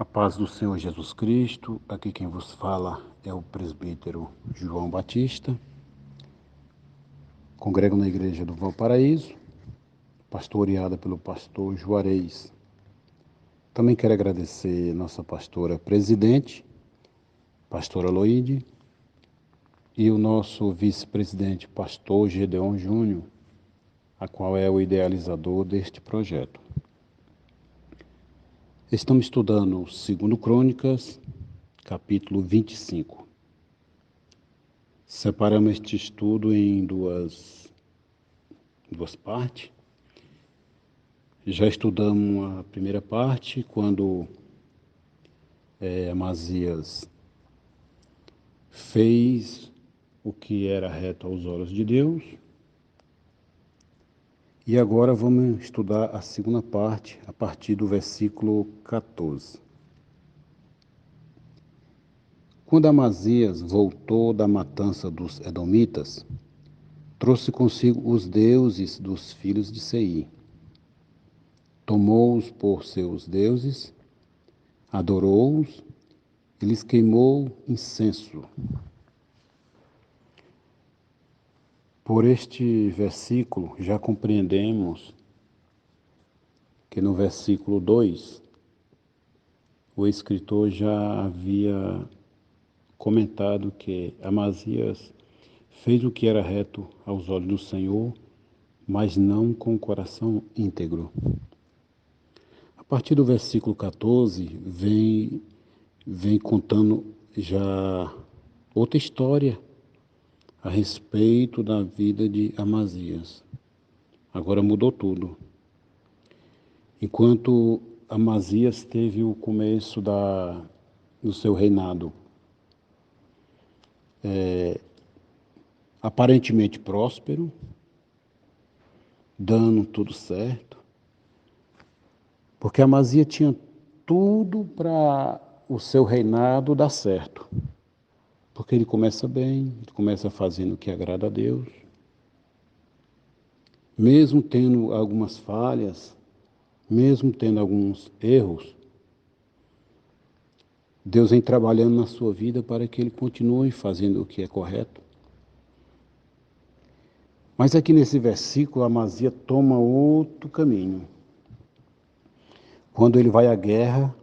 A paz do Senhor Jesus Cristo, aqui quem vos fala é o presbítero João Batista, congrego na igreja do Valparaíso, pastoreada pelo pastor Juarez. Também quero agradecer nossa pastora presidente, pastora Loide, e o nosso vice-presidente, pastor Gedeon Júnior, a qual é o idealizador deste projeto. Estamos estudando 2 Crônicas, capítulo 25. Separamos este estudo em duas partes. Já estudamos a primeira parte, quando Amazias fez o que era reto aos olhos de Deus. E agora vamos estudar a segunda parte, a partir do versículo 14. Quando Amazias voltou da matança dos Edomitas, trouxe consigo os deuses dos filhos de Seir. Tomou-os por seus deuses, adorou-os e lhes queimou incenso. Por este versículo, já compreendemos que no versículo 2, o escritor já havia comentado que Amazias fez o que era reto aos olhos do Senhor, mas não com o coração íntegro. A partir do versículo 14, vem contando já outra história a respeito da vida de Amazias. Agora mudou tudo. Enquanto Amazias teve o começo do seu reinado aparentemente próspero, dando tudo certo, porque Amazias tinha tudo para o seu reinado dar certo. Porque ele começa bem, ele começa fazendo o que agrada a Deus. Mesmo tendo algumas falhas, mesmo tendo alguns erros, Deus vem trabalhando na sua vida para que ele continue fazendo o que é correto. Mas aqui nesse versículo, Amazias toma outro caminho. Quando ele vai à guerra,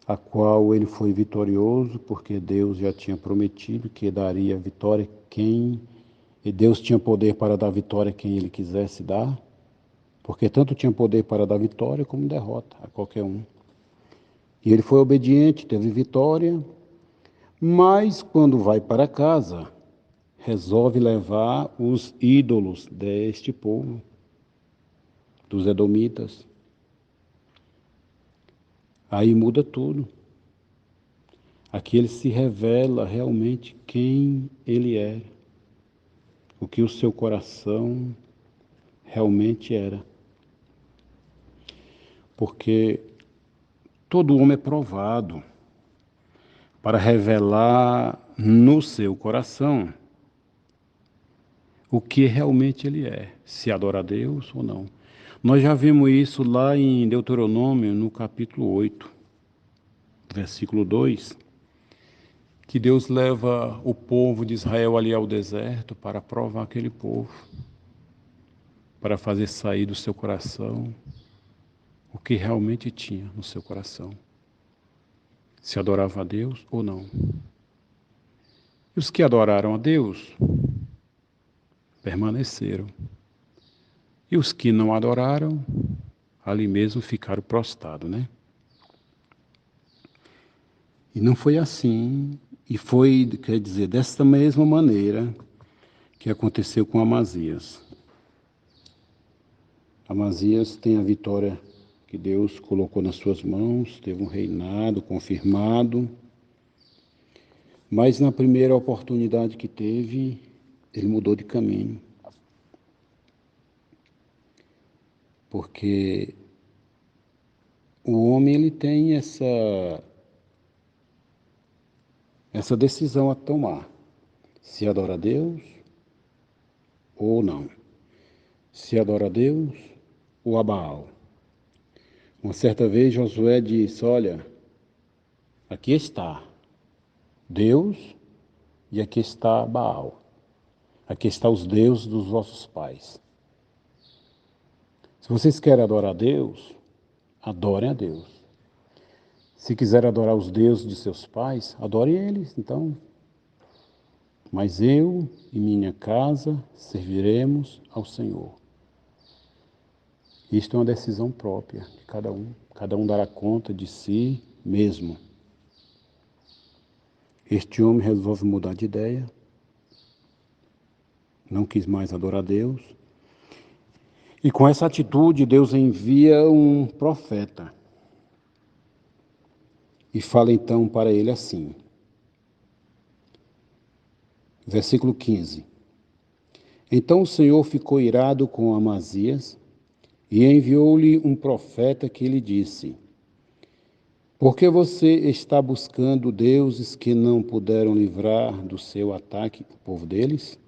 a qual ele foi vitorioso, porque Deus já tinha prometido que daria vitória e Deus tinha poder para dar vitória a quem ele quisesse dar, porque tanto tinha poder para dar vitória como derrota a qualquer um. E ele foi obediente, teve vitória, mas quando vai para casa, resolve levar os ídolos deste povo, dos edomitas. Aí muda tudo. Aqui ele se revela realmente quem ele é, o que o seu coração realmente era. Porque todo homem é provado para revelar no seu coração o que realmente ele é, se adora a Deus ou não. Nós já vimos isso lá em Deuteronômio, no capítulo 8, versículo 2, que Deus leva o povo de Israel ali ao deserto para provar aquele povo, para fazer sair do seu coração o que realmente tinha no seu coração, se adorava a Deus ou não. E os que adoraram a Deus permaneceram. E os que não adoraram, ali mesmo ficaram prostrados, né? E não foi assim, e foi, quer dizer, dessa mesma maneira que aconteceu com Amazias. Amazias tem a vitória que Deus colocou nas suas mãos, teve um reinado confirmado, mas na primeira oportunidade que teve, ele mudou de caminho. Porque o homem ele tem essa decisão a tomar, se adora a Deus ou não, se adora a Deus ou a Baal. Uma certa vez Josué disse: olha, aqui está Deus e aqui está Baal. Aqui está os deuses dos vossos pais. Se vocês querem adorar a Deus, adorem a Deus. Se quiserem adorar os deuses de seus pais, adorem eles, então. Mas eu e minha casa serviremos ao Senhor. Isto é uma decisão própria de cada um. Cada um dará conta de si mesmo. Este homem resolve mudar de ideia. Não quis mais adorar a Deus. E com essa atitude, Deus envia um profeta. E fala então para ele assim. Versículo 15. Então o Senhor ficou irado com Amazias e enviou-lhe um profeta que lhe disse: por que você está buscando deuses que não puderam livrar do seu ataque o povo deles?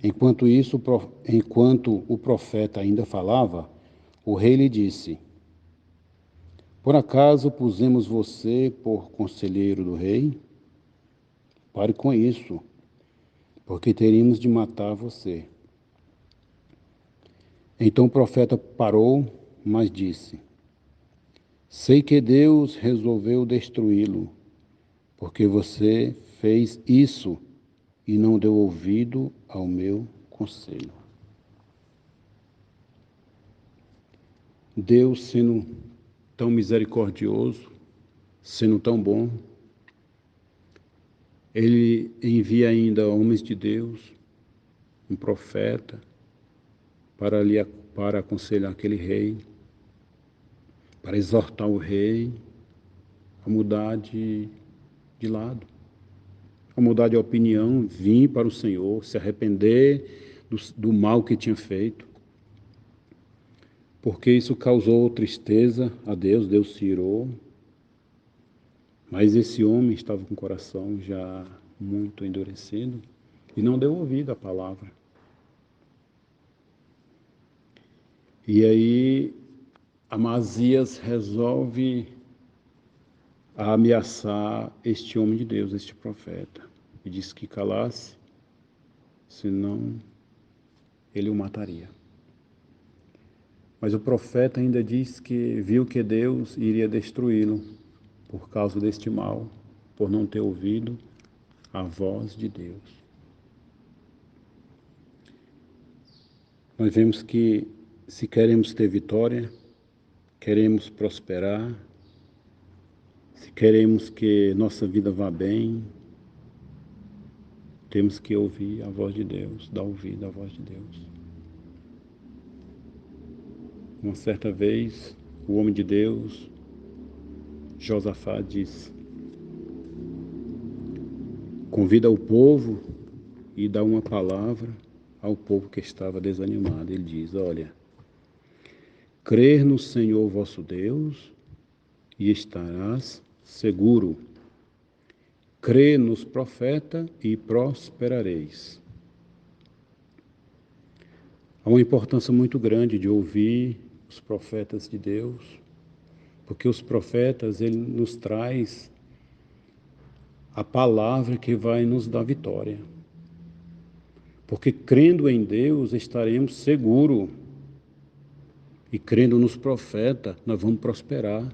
Enquanto o profeta ainda falava, o rei lhe disse: por acaso pusemos você por conselheiro do rei? Pare com isso, porque teríamos de matar você. Então o profeta parou, mas disse: sei que Deus resolveu destruí-lo, porque você fez isso e não deu ouvido ao meu conselho. Deus, sendo tão misericordioso, sendo tão bom, Ele envia ainda homens de Deus, um profeta, para aconselhar aquele rei, para exortar o rei a mudar de lado, a mudar de opinião, vir para o Senhor, se arrepender do mal que tinha feito, porque isso causou tristeza a Deus, Deus se irou, mas esse homem estava com o coração já muito endurecido e não deu ouvido à palavra. E aí Amazias resolve ameaçar este homem de Deus, este profeta, e disse que calasse, senão ele o mataria. Mas o profeta ainda disse que viu que Deus iria destruí-lo por causa deste mal, por não ter ouvido a voz de Deus. Nós vemos que se queremos ter vitória, queremos prosperar, se queremos que nossa vida vá bem, temos que ouvir a voz de Deus, dar ouvido à voz de Deus. Uma certa vez, o homem de Deus, Josafá, disse: convida o povo e dá uma palavra ao povo que estava desanimado. Ele diz: olha, crer no Senhor vosso Deus e estarás seguro. Crê nos profetas e prosperareis. Há uma importância muito grande de ouvir os profetas de Deus, porque os profetas, ele nos traz a palavra que vai nos dar vitória. Porque crendo em Deus estaremos seguros. E crendo nos profetas, nós vamos prosperar.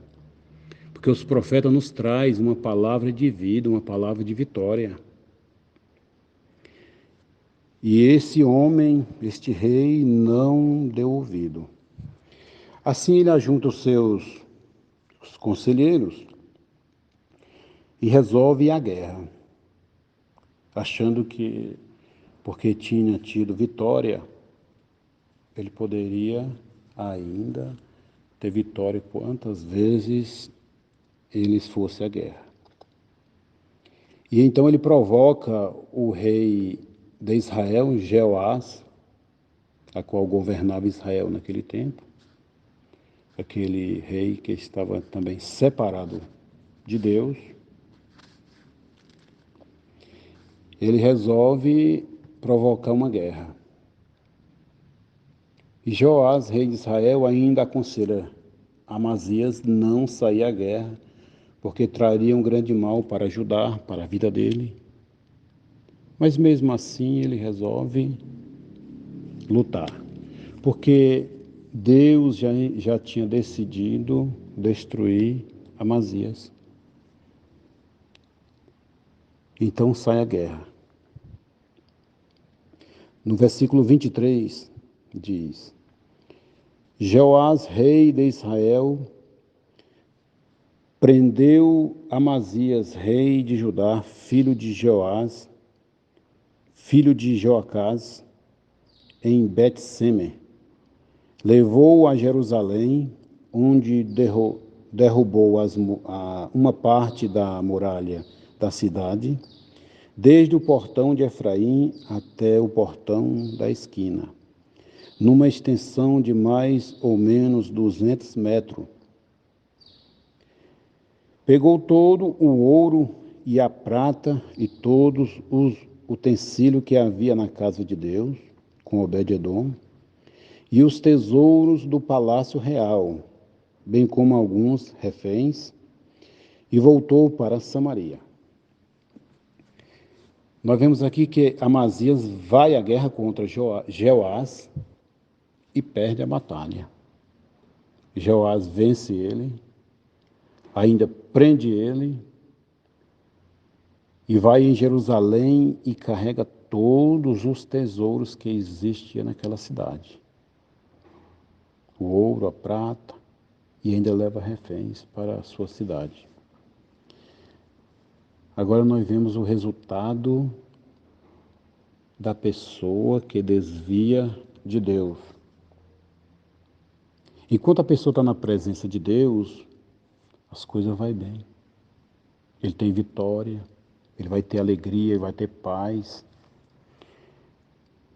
Porque os profetas nos trazem uma palavra de vida, uma palavra de vitória. E esse homem, este rei, não deu ouvido. Assim ele ajunta os conselheiros e resolve a guerra, achando que, porque tinha tido vitória, ele poderia ainda ter vitória quantas vezes eles fossem à guerra. E então ele provoca o rei de Israel, Jeoás, a qual governava Israel naquele tempo, aquele rei que estava também separado de Deus. Ele resolve provocar uma guerra. E Joás, rei de Israel, ainda aconselha Amazias não sair à guerra, porque traria um grande mal para Judá, para a vida dele. Mas mesmo assim ele resolve lutar, porque Deus já tinha decidido destruir Amazias. Então sai a guerra. No versículo 23 diz: Joás, rei de Israel, prendeu Amazias, rei de Judá, filho de Joás, filho de Joacás, em Bet-Semer. Levou-o a Jerusalém, onde derrubou uma parte da muralha da cidade, desde o portão de Efraim até o portão da esquina, numa extensão de mais ou menos 200 metros. Pegou todo o ouro e a prata e todos os utensílios que havia na casa de Deus, com Obed-edom, e os tesouros do palácio real, bem como alguns reféns, e voltou para Samaria. Nós vemos aqui que Amazias vai à guerra contra Jeoás e perde a batalha. Jeoás vence ele, ainda prende ele, e vai em Jerusalém e carrega todos os tesouros que existiam naquela cidade. O ouro, a prata, e ainda leva reféns para a sua cidade. Agora nós vemos o resultado da pessoa que desvia de Deus. Enquanto a pessoa está na presença de Deus, as coisas vão bem. Ele tem vitória, ele vai ter alegria, ele vai ter paz.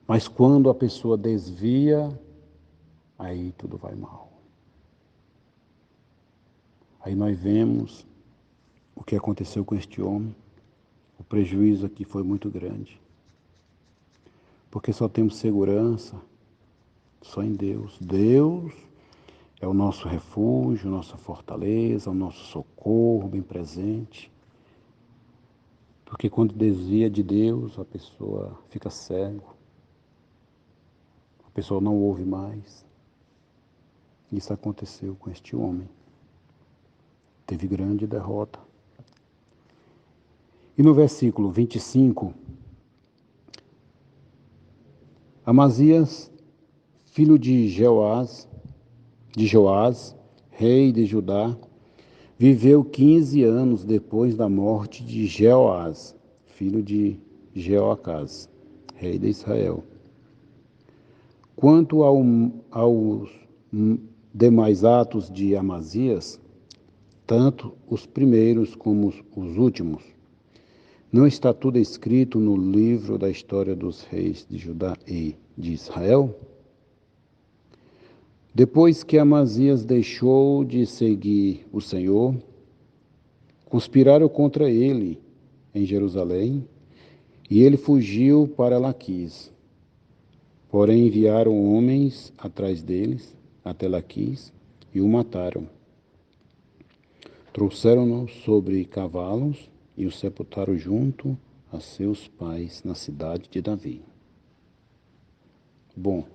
Mas quando a pessoa desvia, aí tudo vai mal. Aí nós vemos o que aconteceu com este homem. O prejuízo aqui foi muito grande. Porque só temos segurança só em Deus. Deus é o nosso refúgio, nossa fortaleza, o nosso socorro bem presente. Porque quando desvia de Deus, a pessoa fica cego. A pessoa não ouve mais. Isso aconteceu com este homem. Teve grande derrota. E no versículo 25, Amazias, filho de Joás, rei de Judá, viveu 15 anos depois da morte de Jeoás, filho de Jeoacás, rei de Israel. Quanto aos demais atos de Amazias, tanto os primeiros como os últimos, não está tudo escrito no livro da história dos reis de Judá e de Israel? Depois que Amazias deixou de seguir o Senhor, conspiraram contra ele em Jerusalém, e ele fugiu para Laquis. Porém enviaram homens atrás deles, até Laquis, e o mataram. Trouxeram-no sobre cavalos e o sepultaram junto a seus pais na cidade de Davi. Bom,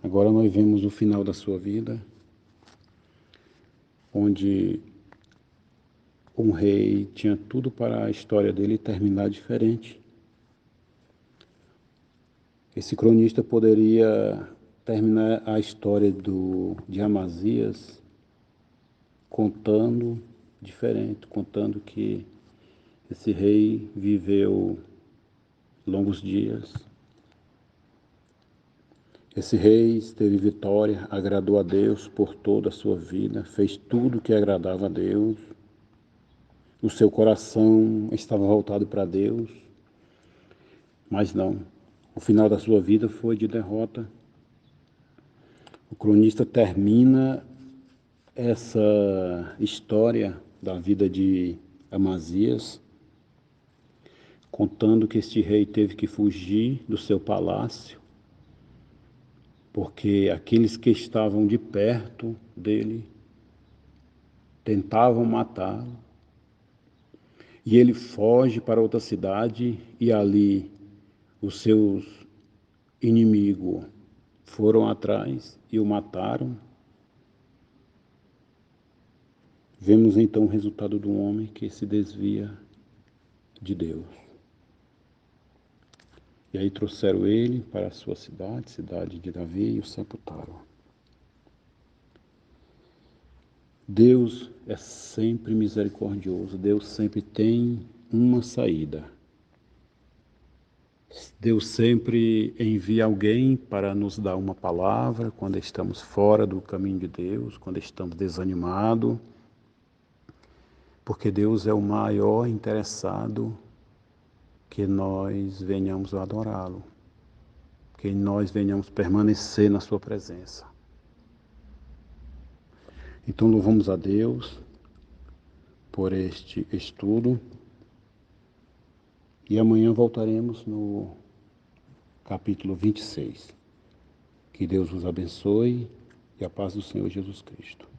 agora nós vemos o final da sua vida, onde um rei tinha tudo para a história dele terminar diferente. Esse cronista poderia terminar a história de Amazias contando diferente, contando que esse rei viveu longos dias. Esse rei teve vitória, agradou a Deus por toda a sua vida, fez tudo que agradava a Deus. O seu coração estava voltado para Deus, mas não. O final da sua vida foi de derrota. O cronista termina essa história da vida de Amazias contando que este rei teve que fugir do seu palácio porque aqueles que estavam de perto dele tentavam matá-lo, e ele foge para outra cidade e ali os seus inimigos foram atrás e o mataram. Vemos então o resultado de um homem que se desvia de Deus. E aí trouxeram ele para a sua cidade, cidade de Davi, e o sepultaram. Deus é sempre misericordioso, Deus sempre tem uma saída. Deus sempre envia alguém para nos dar uma palavra quando estamos fora do caminho de Deus, quando estamos desanimados, porque Deus é o maior interessado que nós venhamos adorá-lo, que nós venhamos permanecer na sua presença. Então louvamos a Deus por este estudo e amanhã voltaremos no capítulo 26. Que Deus vos abençoe e a paz do Senhor Jesus Cristo.